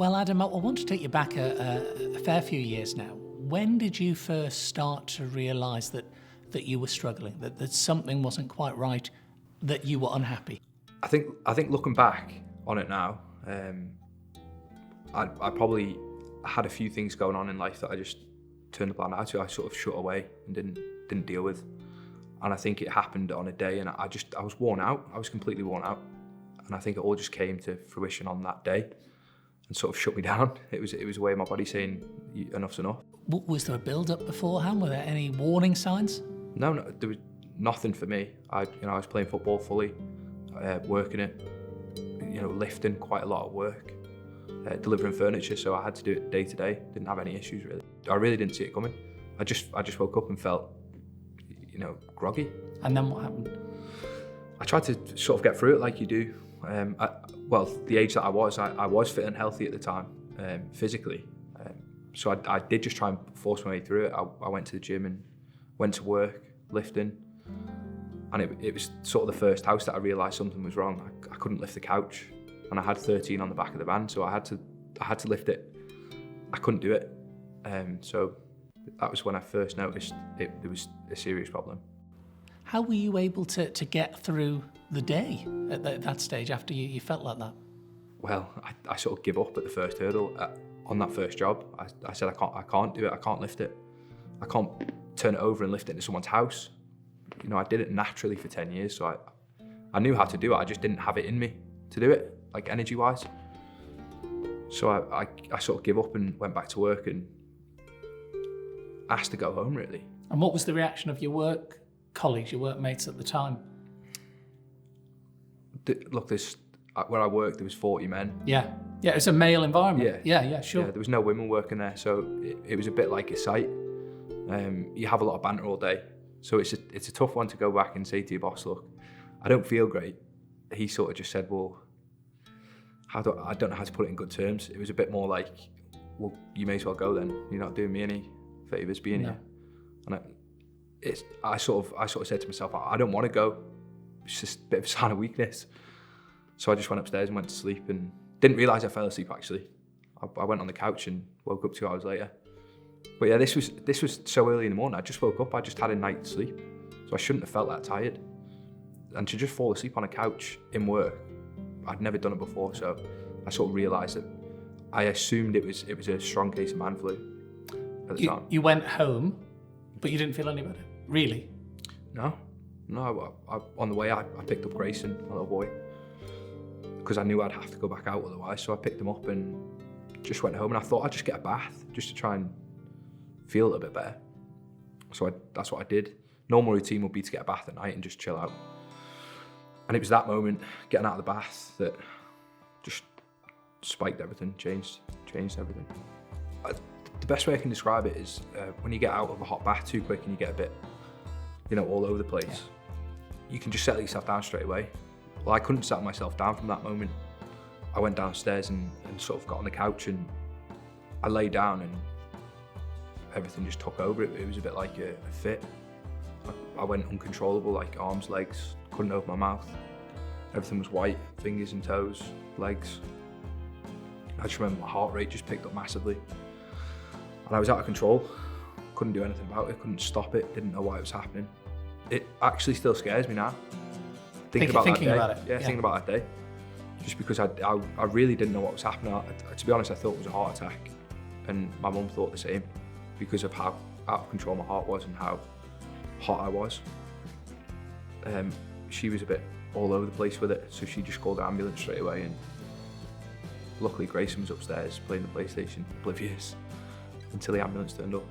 Well, Adam, I want to take you back a fair few years now. When did you first start to realise that you were struggling, that something wasn't quite right, that you were unhappy? I think looking back on it now, I probably had a few things going on in life that I just turned a blind eye to. I sort of shut away and didn't deal with. And I think it happened on a day, and I was worn out. I was completely worn out. And I think it all just came to fruition on that day and sort of shut me down. It was a way of my body saying, enough's enough. Was there a build-up beforehand? Were there any warning signs? No, there was nothing for me. I was playing football fully, working it, lifting, quite a lot of work, delivering furniture, so I had to do it day to day. Didn't have any issues really. I really didn't see it coming. I just woke up and felt, groggy. And then what happened? I tried to sort of get through it like you do. The age that I was fit and healthy at the time, physically. So I did just try and force my way through it. I went to the gym and went to work, lifting. And it was sort of the first house that I realised something was wrong. I couldn't lift the couch, and I had 13 on the back of the van, so I had to lift it. I couldn't do it. So that was when I first noticed there was a serious problem. How were you able to get through the day at that stage after you felt like that? Well, I sort of give up at the first hurdle. On that first job, I said I can't do it, I can't lift it. I can't turn it over and lift it into someone's house. I did it naturally for 10 years, so I knew how to do it, I just didn't have it in me to do it, like energy-wise. So I sort of give up and went back to work and asked to go home, really. And what was the reaction of your work colleagues, your workmates at the time? Look, where I worked, there was 40 men. Yeah, it's a male environment. Yeah, sure. Yeah, there was no women working there, so it was a bit like a site. You have a lot of banter all day, so it's a tough one to go back and say to your boss, look, I don't feel great. He sort of just said, well, I don't know how to put it in good terms. It was a bit more like, well, you may as well go then. You're not doing me any favours being here. And I sort of said to myself, I don't want to go. It's just a bit of a sign of weakness. So I just went upstairs and went to sleep and didn't realise I fell asleep actually. I went on the couch and woke up 2 hours later. But yeah, this was so early in the morning. I just woke up, I just had a night's sleep. So I shouldn't have felt that tired. And to just fall asleep on a couch in work, I'd never done it before. So I sort of realised that I assumed it was a strong case of man flu at the time. You went home, but you didn't feel any better, really? No. On the way I picked up Grayson, my little boy, because I knew I'd have to go back out otherwise. So I picked him up and just went home, and I thought I'd just get a bath just to try and feel a little bit better. So that's what I did. Normal routine would be to get a bath at night and just chill out. And it was that moment, getting out of the bath, that just spiked everything, changed everything. The best way I can describe it is when you get out of a hot bath too quick and you get a bit, all over the place, you can just settle yourself down straight away. Well, I couldn't settle myself down from that moment. I went downstairs and sort of got on the couch and I lay down and everything just took over. It was a bit like a fit. I went uncontrollable, like arms, legs, couldn't open my mouth. Everything was white, fingers and toes, legs. I just remember my heart rate just picked up massively. And I was out of control. Couldn't do anything about it, couldn't stop it, didn't know why it was happening. It actually still scares me now. Thinking about it. Yeah, thinking about that day. Just because I really didn't know what was happening. To be honest, I thought it was a heart attack. And my mum thought the same because of how out of control my heart was and how hot I was. She was a bit all over the place with it, so she just called the ambulance straight away, and luckily Grayson was upstairs playing the PlayStation, oblivious, until the ambulance turned up.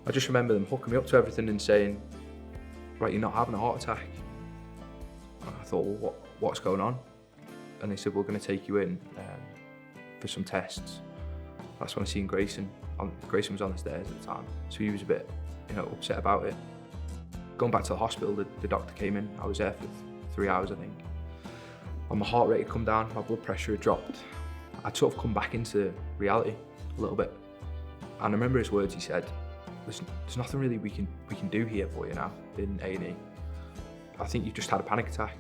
I just remember them hooking me up to everything and saying, right, you're not having a heart attack. And I thought, well, what's going on? And they said, we're going to take you in for some tests. That's when I seen Grayson. Grayson was on the stairs at the time, so he was a bit, upset about it. Going back to the hospital, the doctor came in. I was there for 3 hours, I think. And my heart rate had come down, my blood pressure had dropped. I'd sort of come back into reality a little bit. And I remember his words, he said, there's nothing really we can do here for you now in A&E. I think you've just had a panic attack.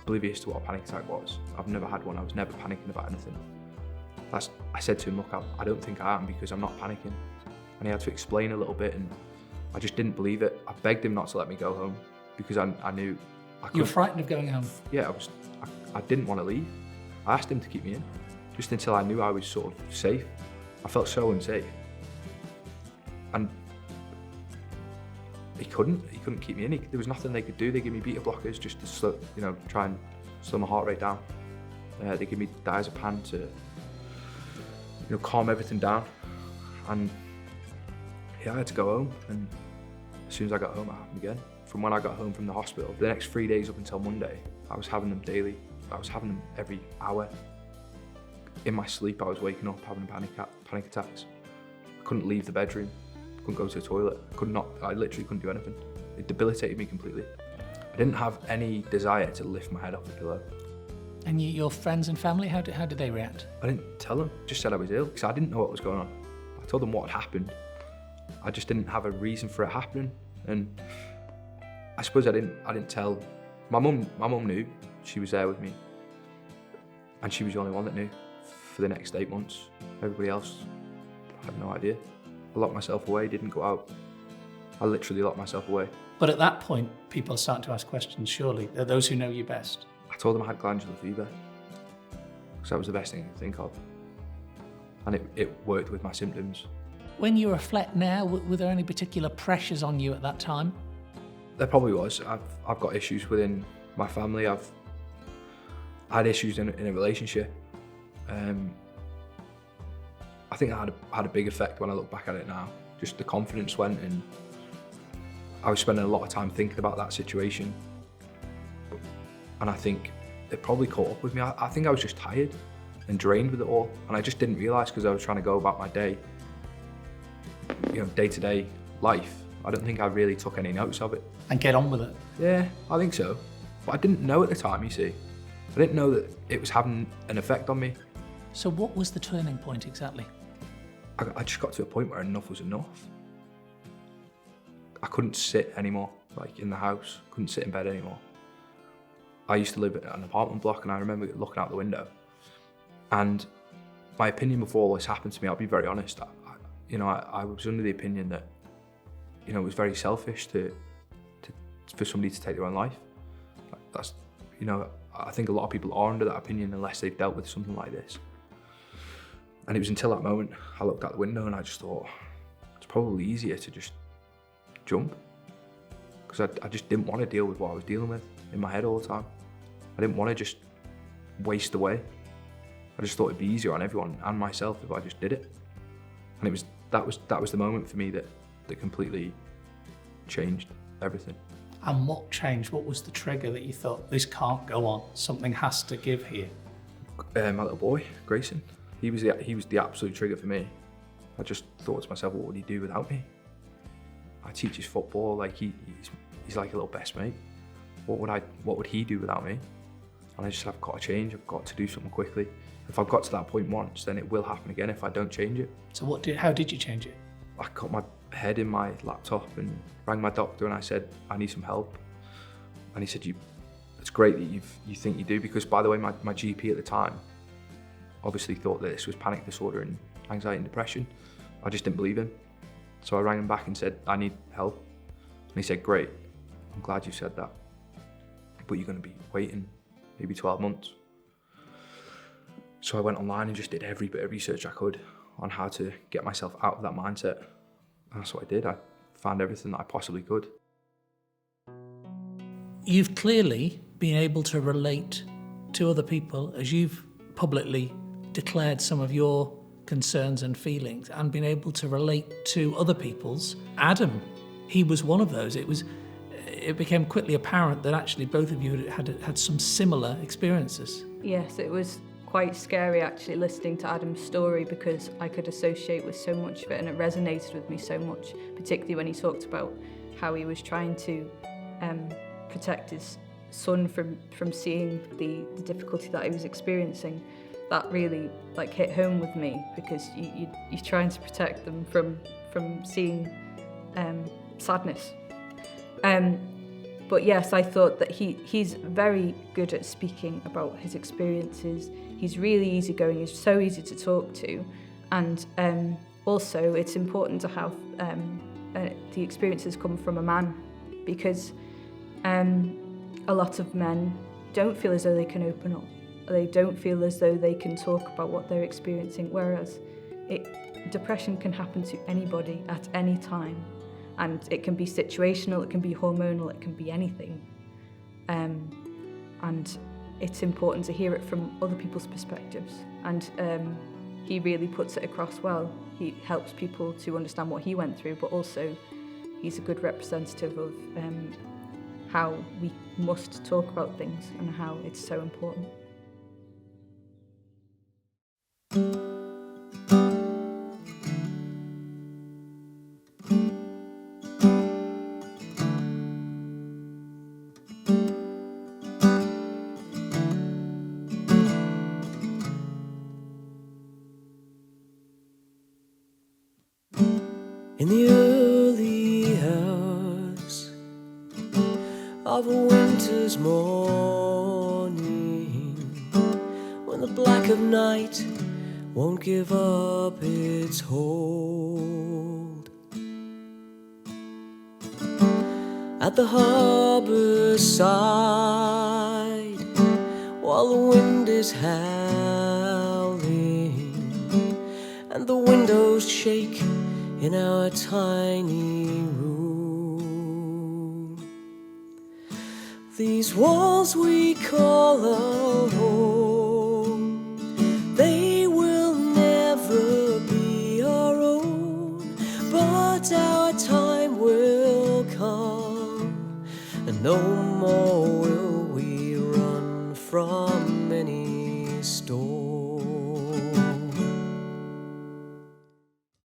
oblivious to what a panic attack was. I've never had one. I was never panicking about anything. I said to him, look, I don't think I am because I'm not panicking. And he had to explain a little bit, and I just didn't believe it. I begged him not to let me go home because I knew I couldn't. You were frightened of going home? Yeah, I didn't want to leave. I asked him to keep me in, just until I knew I was sort of safe. I felt so unsafe. And he couldn't keep me in. There was nothing they could do. They gave me beta blockers just to slow, try and slow my heart rate down. They gave me diazepam to, calm everything down. And yeah, I had to go home. And as soon as I got home, it happened again. From when I got home from the hospital, the next 3 days up until Monday, I was having them daily. I was having them every hour. In my sleep, I was waking up having panic attacks. I couldn't leave the bedroom. Couldn't go to the toilet. I literally couldn't do anything. It debilitated me completely. I didn't have any desire to lift my head off the pillow. And your friends and family, how did they react? I didn't tell them. Just said I was ill because I didn't know what was going on. I told them what had happened. I just didn't have a reason for it happening, and I suppose I didn't tell. My mum knew. She was there with me, and she was the only one that knew for the next 8 months. Everybody else had no idea. I locked myself away, didn't go out. I literally locked myself away. But at that point, people are starting to ask questions, surely. They're those who know you best. I told them I had glandular fever, because that was the best thing I could think of. And it worked with my symptoms. When you reflect now, were there any particular pressures on you at that time? There probably was. I've got issues within my family. I had issues in a relationship. I think that had a big effect when I look back at it now. Just the confidence went, and I was spending a lot of time thinking about that situation. And I think it probably caught up with me. I think I was just tired and drained with it all. And I just didn't realise because I was trying to go about my day, day-to-day life. I don't think I really took any notice of it. And get on with it? Yeah, I think so. But I didn't know at the time, you see. I didn't know that it was having an effect on me. So what was the turning point exactly? I just got to a point where enough was enough. I couldn't sit anymore, in the house. Couldn't sit in bed anymore. I used to live in an apartment block, and I remember looking out the window. And my opinion before all this happened to me, I'll be very honest, I was under the opinion that, it was very selfish for somebody to take their own life. That's, I think a lot of people are under that opinion unless they've dealt with something like this. And it was until that moment I looked out the window and I just thought, it's probably easier to just jump. Because I just didn't want to deal with what I was dealing with in my head all the time. I didn't want to just waste away. I just thought it'd be easier on everyone and myself if I just did it. And that was the moment for me that completely changed everything. And what changed? What was the trigger that you thought, this can't go on, something has to give here? My little boy, Grayson, he was the absolute trigger for me. I just thought to myself, what would he do without me? I teach his football, he's like a little best mate. What would he do without me? And I just said, I've got to change, I've got to do something quickly. If I've got to that point once, then it will happen again if I don't change it. So how did you change it? I got my head in my laptop and rang my doctor and I said, I need some help. And he said, it's great that you think you do, because by the way, my GP at the time obviously thought that this was panic disorder and anxiety and depression. I just didn't believe him. So I rang him back and said, I need help. And he said, great, I'm glad you said that, but you're going to be waiting maybe 12 months. So I went online and just did every bit of research I could on how to get myself out of that mindset. And that's what I did. I found everything that I possibly could. You've clearly been able to relate to other people as you've publicly declared some of your concerns and feelings, and been able to relate to other people's. Adam, he was one of those. It became quickly apparent that actually both of you had some similar experiences. Yes, it was quite scary actually listening to Adam's story, because I could associate with so much of it and it resonated with me so much, particularly when he talked about how he was trying to protect his son from seeing the difficulty that he was experiencing. That really hit home with me, because you're trying to protect them from seeing sadness. But yes, I thought that he's very good at speaking about his experiences. He's really easygoing, he's so easy to talk to. And also it's important to have the experiences come from a man, because a lot of men don't feel as though they can open up. They don't feel as though they can talk about what they're experiencing, whereas depression can happen to anybody at any time. And it can be situational, it can be hormonal, it can be anything. And it's important to hear it from other people's perspectives. And he really puts it across well. He helps people to understand what he went through, but also he's a good representative of how we must talk about things and how it's so important. In the early hours of a winter's morning, when the black of night won't give up its hold, at the harbour side, while the wind is howling and the windows shake in our tiny room, these walls we call a home, they will never be our own, but our time will come, and no